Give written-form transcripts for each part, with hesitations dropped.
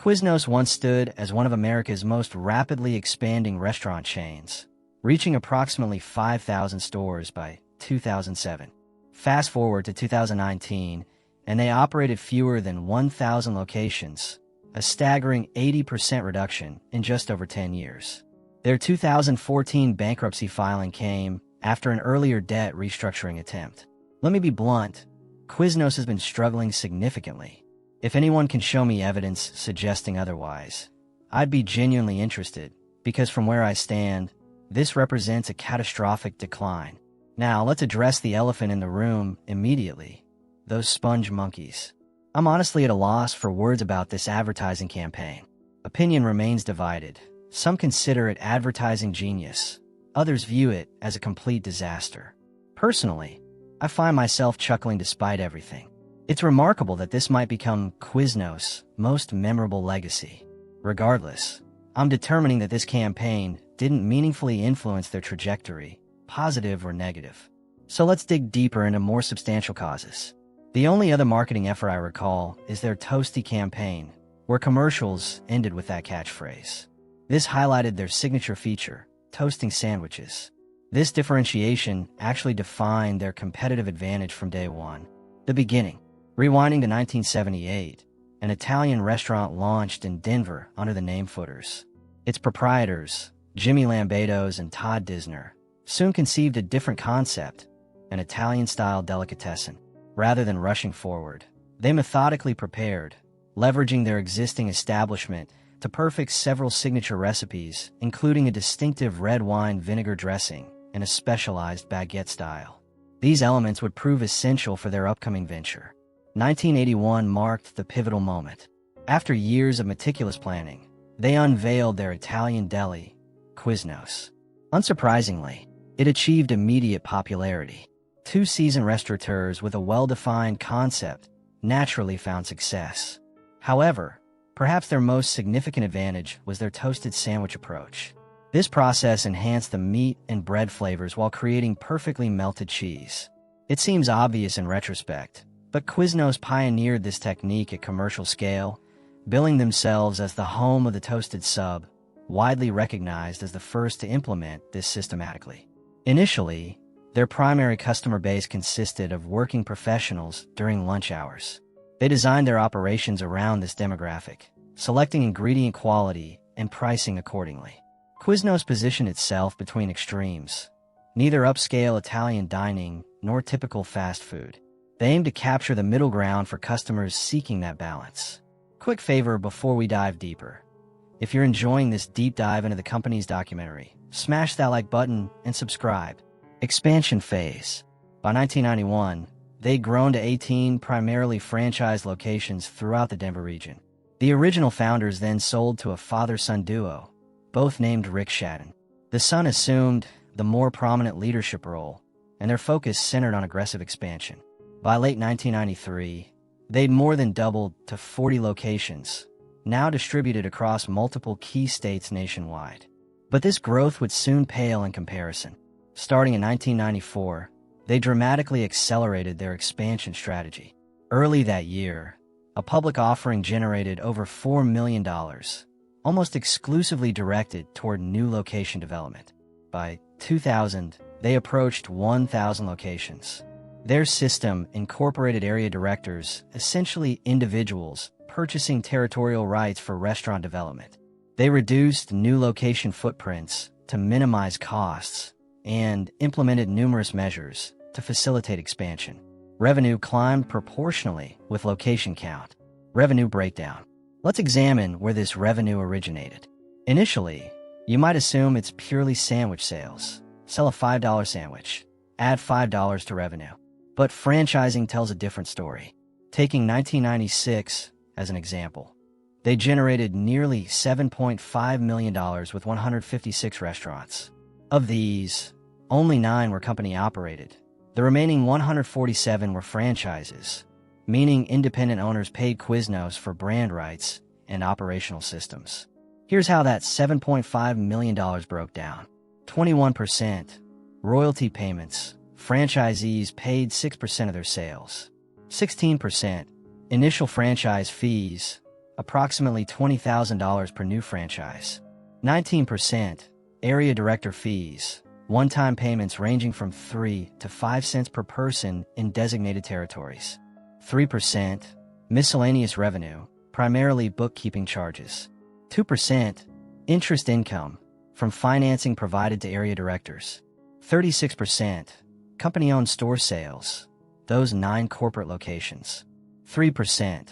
Quiznos once stood as one of America's most rapidly expanding restaurant chains, reaching approximately 5,000 stores by 2007. Fast forward to 2019, and they operated fewer than 1,000 locations, a staggering 80% reduction in just over 10 years. Their 2014 bankruptcy filing came after an earlier debt restructuring attempt. Let me be blunt, Quiznos has been struggling significantly. If anyone can show me evidence suggesting otherwise, I'd be genuinely interested, because from where I stand, this represents a catastrophic decline. Now, let's address the elephant in the room immediately: those sponge monkeys. I'm honestly at a loss for words about this advertising campaign. Opinion remains divided. Some consider it advertising genius. Others view it as a complete disaster. Personally, I find myself chuckling despite everything. It's remarkable that this might become Quiznos' most memorable legacy. Regardless, I'm determining that this campaign didn't meaningfully influence their trajectory, positive or negative. So let's dig deeper into more substantial causes. The only other marketing effort I recall is their Toasty campaign, where commercials ended with that catchphrase. This highlighted their signature feature, toasting sandwiches. This differentiation actually defined their competitive advantage from day one. The beginning. Rewinding to 1978, an Italian restaurant launched in Denver under the name Footers. Its proprietors, Jimmy Lambatos and Todd Disner, soon conceived a different concept, an Italian-style delicatessen. Rather than rushing forward, they methodically prepared, leveraging their existing establishment to perfect several signature recipes, including a distinctive red wine vinegar dressing and a specialized baguette style. These elements would prove essential for their upcoming venture. 1981 marked the pivotal moment. After years of meticulous planning, they unveiled their Italian deli, Quiznos. Unsurprisingly, it achieved immediate popularity. Two seasoned restaurateurs with a well-defined concept naturally found success. However, perhaps their most significant advantage was their toasted sandwich approach. This process enhanced the meat and bread flavors while creating perfectly melted cheese. It seems obvious in retrospect, but Quiznos pioneered this technique at commercial scale, billing themselves as the home of the toasted sub, widely recognized as the first to implement this systematically. Initially, their primary customer base consisted of working professionals during lunch hours. They designed their operations around this demographic, selecting ingredient quality and pricing accordingly. Quiznos positioned itself between extremes, neither upscale Italian dining nor typical fast food. They aimed to capture the middle ground for customers seeking that balance. Quick favor before we dive deeper. If you're enjoying this deep dive into the company's documentary, smash that like button and subscribe. Expansion phase. By 1991, they'd grown to 18 primarily franchised locations throughout the Denver region. The original founders then sold to a father-son duo, both named Rick Shadden. The son assumed the more prominent leadership role, and their focus centered on aggressive expansion. By late 1993, they'd more than doubled to 40 locations, now distributed across multiple key states nationwide. But this growth would soon pale in comparison. Starting in 1994, they dramatically accelerated their expansion strategy. Early that year, a public offering generated over $4 million, almost exclusively directed toward new location development. By 2000, they approached 1,000 locations. Their system incorporated area directors, essentially individuals, purchasing territorial rights for restaurant development. They reduced new location footprints to minimize costs and implemented numerous measures to facilitate expansion. Revenue climbed proportionally with location count. Revenue breakdown. Let's examine where this revenue originated. Initially, you might assume it's purely sandwich sales. Sell a $5 sandwich, add $5 to revenue. But franchising tells a different story. Taking 1996 as an example, they generated nearly $7.5 million with 156 restaurants. Of these, only 9 were company-operated. The remaining 147 were franchises, meaning independent owners paid Quiznos for brand rights and operational systems. Here's how that $7.5 million broke down. 21% royalty payments. Franchisees paid 6% of their sales. 16% initial franchise fees. approximately $20,000 per new franchise. 19%, area director fees, one-time payments ranging from 3 to 5 cents per person in designated territories. 3%, miscellaneous revenue, primarily bookkeeping charges. 2%, interest income from financing provided to area directors. 36%, company-owned store sales, those 9 corporate locations. 3%,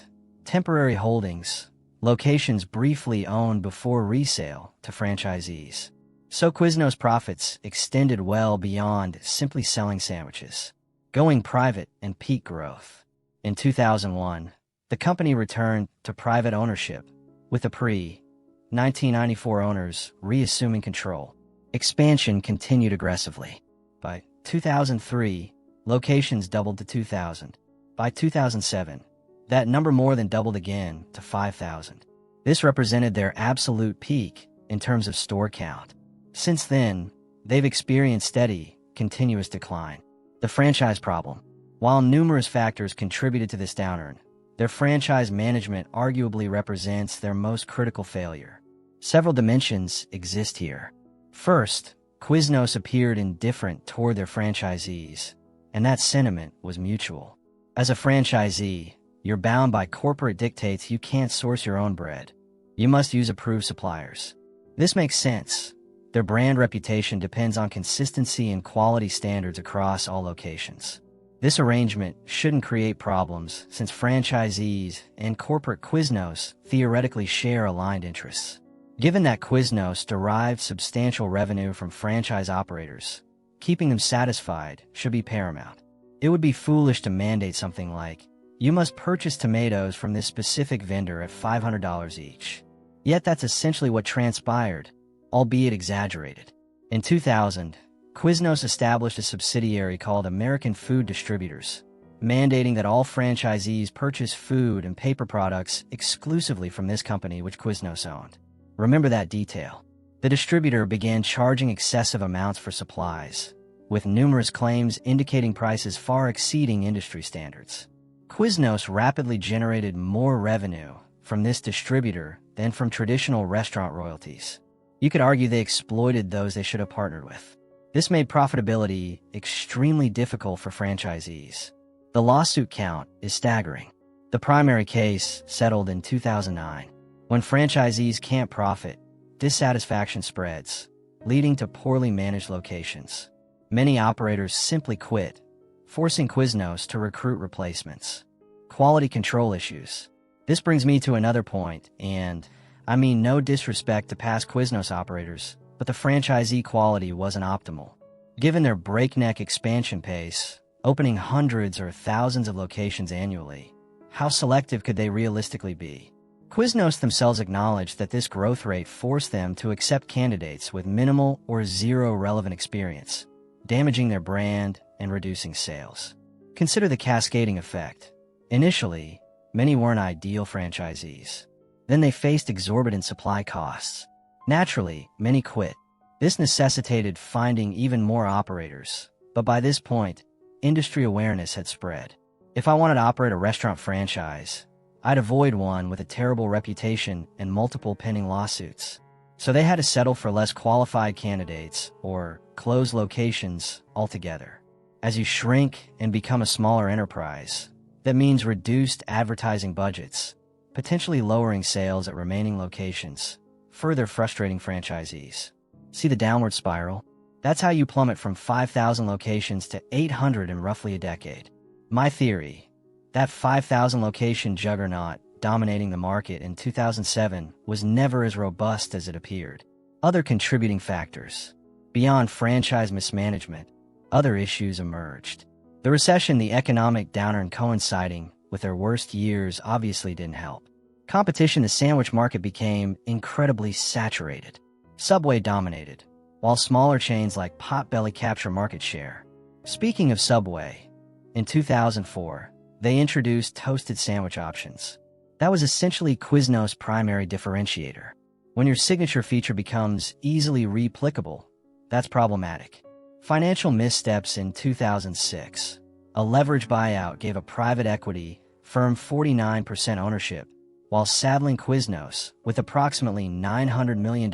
temporary holdings, locations briefly owned before resale to franchisees. So Quiznos' profits extended well beyond simply selling sandwiches, going private and peak growth. In 2001, the company returned to private ownership, with the pre-1994 owners reassuming control. Expansion continued aggressively. By 2003, locations doubled to 2,000. By 2007, that number more than doubled again to 5,000. This represented their absolute peak in terms of store count. Since then, they've experienced steady, continuous decline. The franchise problem. While numerous factors contributed to this downturn, their franchise management arguably represents their most critical failure. Several dimensions exist here. First, Quiznos appeared indifferent toward their franchisees, and that sentiment was mutual. As a franchisee, you're bound by corporate dictates. You can't source your own bread. You must use approved suppliers. This makes sense. Their brand reputation depends on consistency and quality standards across all locations. This arrangement shouldn't create problems since franchisees and corporate Quiznos theoretically share aligned interests. Given that Quiznos derived substantial revenue from franchise operators, keeping them satisfied should be paramount. It would be foolish to mandate something like, you must purchase tomatoes from this specific vendor at $500 each. Yet that's essentially what transpired, albeit exaggerated. In 2000, Quiznos established a subsidiary called American Food Distributors, mandating that all franchisees purchase food and paper products exclusively from this company which Quiznos owned. Remember that detail. The distributor began charging excessive amounts for supplies, with numerous claims indicating prices far exceeding industry standards. Quiznos rapidly generated more revenue from this distributor than from traditional restaurant royalties. You could argue they exploited those they should have partnered with. This made profitability extremely difficult for franchisees. The lawsuit count is staggering. The primary case settled in 2009. When franchisees can't profit, dissatisfaction spreads, leading to poorly managed locations. Many operators simply quit, forcing Quiznos to recruit replacements. Quality control issues. This brings me to another point, and I mean no disrespect to past Quiznos operators, but the franchisee quality wasn't optimal. Given their breakneck expansion pace, opening hundreds or thousands of locations annually, how selective could they realistically be? Quiznos themselves acknowledged that this growth rate forced them to accept candidates with minimal or zero relevant experience, damaging their brand and reducing sales. Consider the cascading effect. Initially, many weren't ideal franchisees. Then they faced exorbitant supply costs. Naturally, many quit. This necessitated finding even more operators, but by this point, industry awareness had spread. If I wanted to operate a restaurant franchise, I'd avoid one with a terrible reputation and multiple pending lawsuits. So they had to settle for less qualified candidates or close locations altogether. As you shrink and become a smaller enterprise, that means reduced advertising budgets, potentially lowering sales at remaining locations, further frustrating franchisees. See the downward spiral? That's how you plummet from 5,000 locations to 800 in roughly a decade. My theory: that 5,000 location juggernaut dominating the market in 2007 was never as robust as it appeared. Other contributing factors. Beyond franchise mismanagement, other issues emerged. The recession, the economic downturn coinciding with their worst years, obviously didn't help. Competition, the sandwich market became incredibly saturated. Subway dominated, while smaller chains like Potbelly capture market share. Speaking of Subway, in 2004, they introduced toasted sandwich options. That was essentially Quiznos' primary differentiator. When your signature feature becomes easily replicable, that's problematic. Financial missteps in 2006. A leverage buyout gave a private equity firm 49% ownership, while saddling Quiznos with approximately $900 million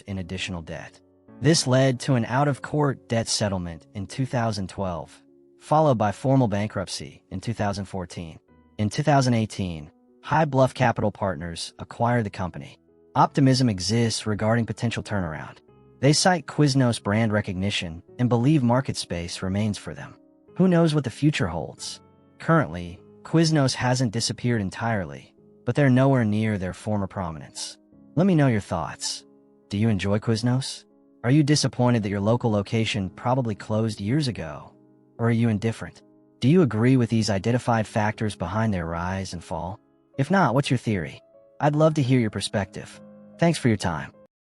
in additional debt. This led to an out-of-court debt settlement in 2012, followed by formal bankruptcy in 2014. In 2018, High Bluff Capital Partners acquired the company. Optimism exists regarding potential turnaround. They cite Quiznos brand recognition and believe market space remains for them. Who knows what the future holds? Currently, Quiznos hasn't disappeared entirely, but they're nowhere near their former prominence. Let me know your thoughts. Do you enjoy Quiznos? Are you disappointed that your local location probably closed years ago? Or are you indifferent? Do you agree with these identified factors behind their rise and fall? If not, what's your theory? I'd love to hear your perspective. Thanks for your time.